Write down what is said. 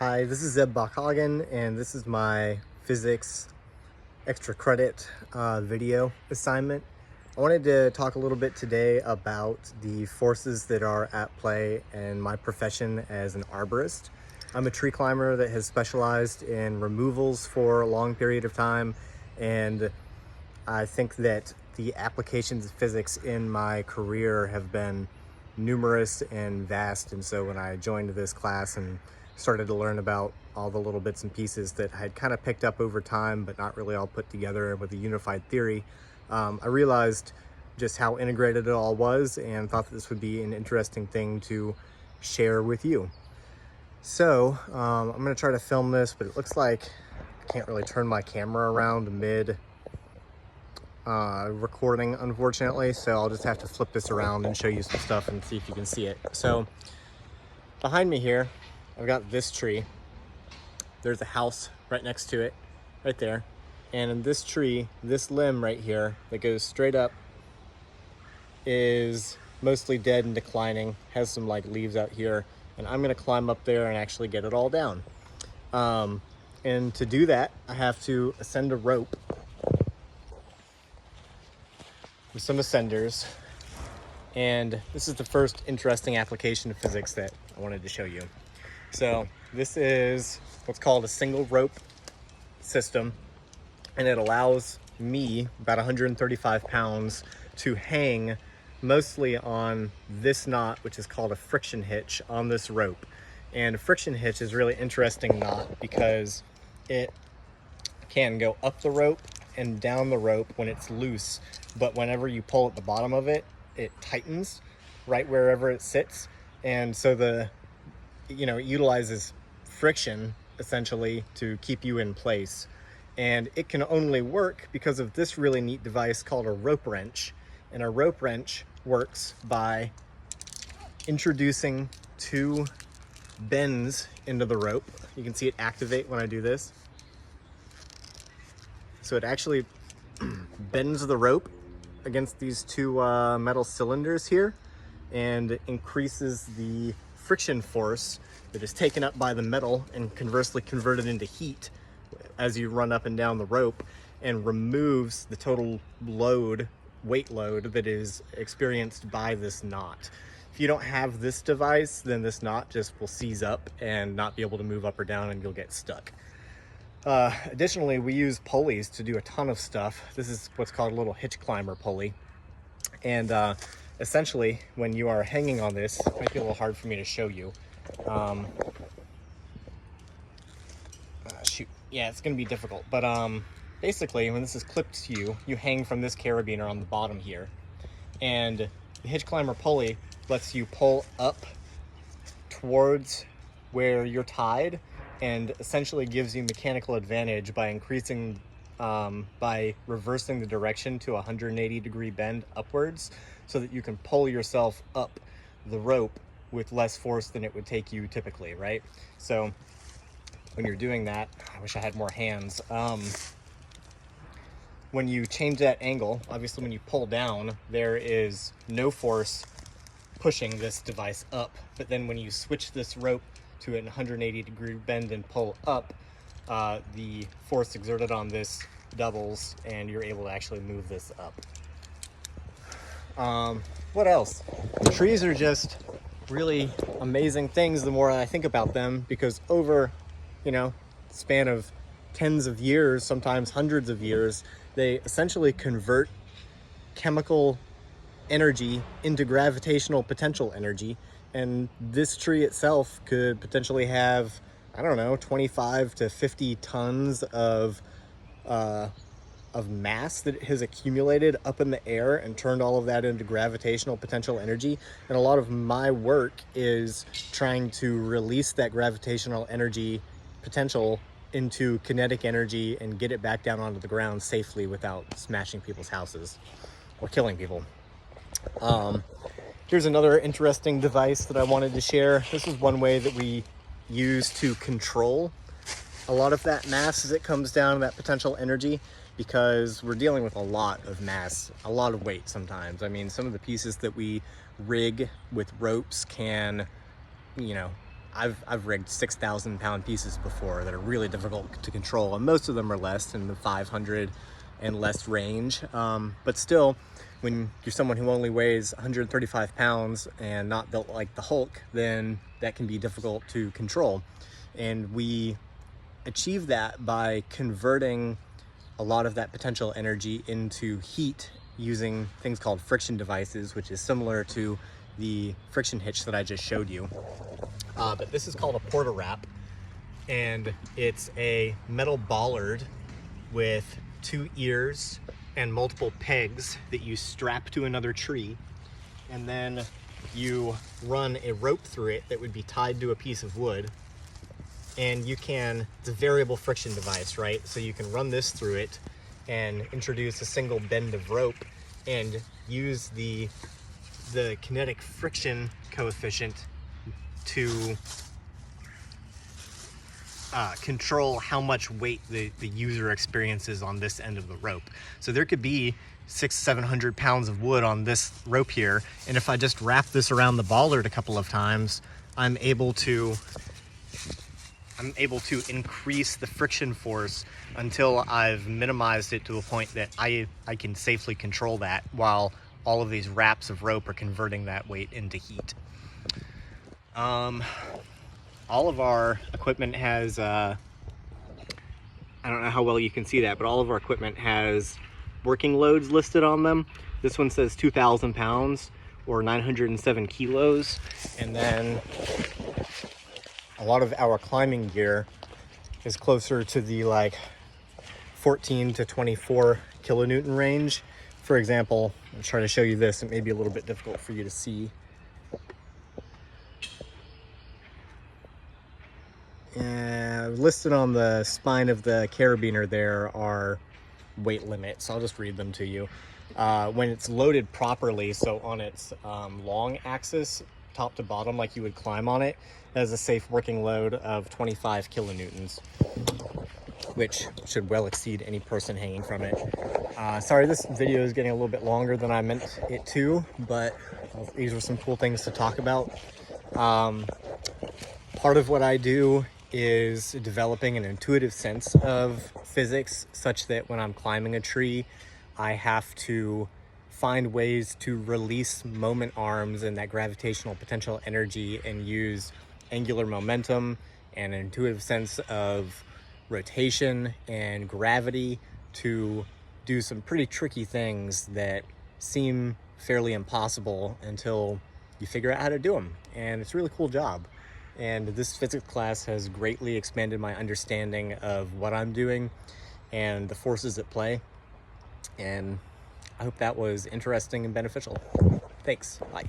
Hi, this is Zeb Bachhagen, and this is my physics extra credit video assignment. I wanted to talk a little bit today about the forces that are at play in my profession as an arborist. I'm a tree climber that has specialized in removals for a long period of time, and I think that the applications of physics in my career have been numerous and vast. And so when I joined this class and started to learn about all the little bits and pieces that I had kind of picked up over time, but not really all put together with a unified theory, I realized just how integrated it all was and thought that this would be an interesting thing to share with you. So I'm going to try to film this, but it looks like I can't really turn my camera around mid recording, unfortunately, so I'll just have to flip this around and show you some stuff and see if you can see it. So behind me here, I've got this tree. There's a house right next to it, right there. And in this tree, this limb right here that goes straight up is mostly dead and declining, has some like leaves out here, and I'm gonna climb up there and actually get it all down. And to do that, I have to ascend a rope with some ascenders. And this is the first interesting application of physics that I wanted to show you. So this is what's called a single rope system, and it allows me, about 135 pounds, to hang mostly on this knot, which is called a friction hitch on this rope. And a friction hitch is a really interesting knot because it can go up the rope and down the rope when it's loose, but whenever you pull at the bottom of it, it tightens right wherever it sits. And so it utilizes friction essentially to keep you in place. And it can only work because of this really neat device called a rope wrench. And a rope wrench works by introducing two bends into the rope. You can see it activate when I do this. So it actually bends the rope against these two metal cylinders here and increases the friction force that is taken up by the metal and conversely converted into heat as you run up and down the rope, and removes the total weight load that is experienced by this knot. If you don't have this device, then this knot just will seize up and not be able to move up or down, and you'll get stuck. Additionally, we use pulleys to do a ton of stuff. This is what's called a little hitch climber pulley. And essentially, when you are hanging on this, it might be a little hard for me to show you. Shoot, yeah, it's gonna be difficult. But basically, when this is clipped to you, you hang from this carabiner on the bottom here. And the hitch climber pulley lets you pull up towards where you're tied, and essentially gives you mechanical advantage by reversing the direction to a 180-degree bend upwards, so that you can pull yourself up the rope with less force than it would take you typically, right? So when you're doing that, I wish I had more hands. When you change that angle, obviously when you pull down, there is no force pushing this device up, but then when you switch this rope to an 180-degree bend and pull up, the force exerted on this doubles, and you're able to actually move this up. What else? Trees are just really amazing things the more I think about them, because over, the span of tens of years, sometimes hundreds of years, they essentially convert chemical energy into gravitational potential energy. And this tree itself could potentially have, 25 to 50 tons of mass that has accumulated up in the air and turned all of that into gravitational potential energy. And a lot of my work is trying to release that gravitational energy potential into kinetic energy and get it back down onto the ground safely without smashing people's houses or killing people. Here's another interesting device that I wanted to share. This is one way that we use to control a lot of that mass as it comes down, that potential energy, because we're dealing with a lot of mass, a lot of weight sometimes. I mean, some of the pieces that we rig with ropes can, I've rigged 6,000 pound pieces before that are really difficult to control, and most of them are less in the 500 and less range. But still, when you're someone who only weighs 135 pounds and not built like the Hulk, then that can be difficult to control. And we achieve that by converting a lot of that potential energy into heat using things called friction devices, which is similar to the friction hitch that I just showed you. But this is called a porta wrap, and it's a metal bollard with 2 ears and multiple pegs that you strap to another tree, and then you run a rope through it that would be tied to a piece of wood. And it's a variable friction device, right? So you can run this through it and introduce a single bend of rope and use the kinetic friction coefficient to control how much weight the user experiences on this end of the rope. So there could be 600-700 pounds of wood on this rope here, and if I just wrap this around the bollard a couple of times, I'm able to increase the friction force until I've minimized it to a point that I can safely control that, while all of these wraps of rope are converting that weight into heat. All of our equipment has, I don't know how well you can see that, but all of our equipment has working loads listed on them. This one says 2,000 pounds or 907 kilos. And then a lot of our climbing gear is closer to the like 14 to 24 kilonewton range. For example, I'm trying to show you this. It may be a little bit difficult for you to see. Listed on the spine of the carabiner there are weight limits. I'll just read them to you. When it's loaded properly, so on its long axis, top to bottom, like you would climb on it, has a safe working load of 25 kilonewtons, which should well exceed any person hanging from it. Sorry, this video is getting a little bit longer than I meant it to, but these were some cool things to talk about. Part of what I do is developing an intuitive sense of physics, such that when I'm climbing a tree, I have to find ways to release moment arms and that gravitational potential energy and use angular momentum and an intuitive sense of rotation and gravity to do some pretty tricky things that seem fairly impossible until you figure out how to do them. And it's a really cool job. And this physics class has greatly expanded my understanding of what I'm doing and the forces at play. And I hope that was interesting and beneficial. Thanks. Bye.